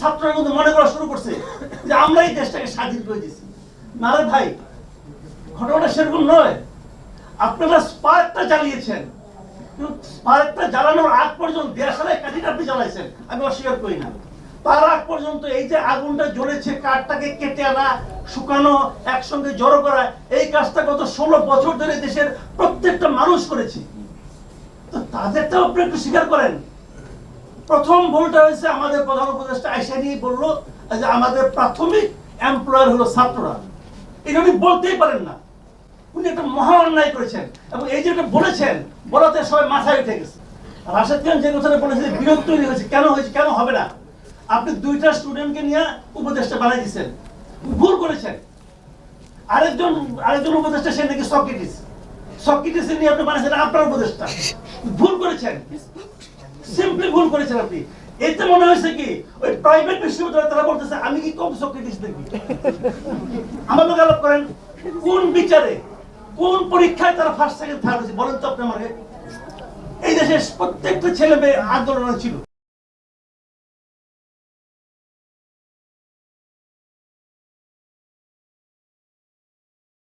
ছাত্ররা কিন্তু মনে করা শুরু করছে যে আমরা এই দেশটাকে স্বাধীন করে দিয়েছি। না রে ভাই, ঘটনাটা সেরকম নয়। আপনারা স্পার্কটা জ্বালিয়েছেন, কিন্তু স্পার্কটা জ্বালানোর আগ পর্যন্ত দেশালাই কাঠিটা আপনি জ্বালাইছেন, আমি অস্বীকার করি না। তার আগ পর্যন্ত এই যে আগুনটা জ্বলেছে, কাঠটাকে কেটে আনা, শুকানো, একসঙ্গে জড়ো করা, এই কাজটা গত 16 বছর ধরে দেশের প্রত্যেকটা মানুষ করেছে। তো তাদেরটাও আপনি একটু স্বীকার করেন। প্রথম ভুলটা হয়েছে আমাদের প্রধান উপদেষ্টা আইসা নিয়ে বললো যে আমাদের প্রাথমিক এমপ্লয়ার হলো ছাত্ররা। এটা উনি বলতেই পারেন না, উনি একটা মহা অন্যায় করেছেন। এবং এই যেটা বলেছেন, বলাতে সবাই মাথায় উঠে গেছে। রাশেদ খান যে কথাটা বলেছে, বিরোধ তৈরি হয়েছে, কেন হয়েছে, কেন হবে না? আপনি 2টা স্টুডেন্টকে নিয়ে উপদেষ্টা বানাই দিচ্ছেন, ভুল করেছেন। আরেকজন উপদেষ্টা, সে নাকি সক্রেটিস নিয়ে আপনি বানাইছেন আপনার উপদেষ্টা, ভুল করেছেন, সিম্পলি ভুল করেছেন আপনি। এতে মনে হয়েছে কি ওই প্রাইভেট বিশ্ববিদ্যালয় তারা বলতেছে আমি কি কম সক্রেটিস দেখি? আমার লোক আলাপ করেন, কোন বিচারে, কোন পরীক্ষায় তারা ফার্স্ট সেকেন্ড থার্ড হয়েছে বলেন তো আপনি আমাকে? এই দেশের প্রত্যেকটা ছেলে মেয়ে আন্দোলনে ছিল,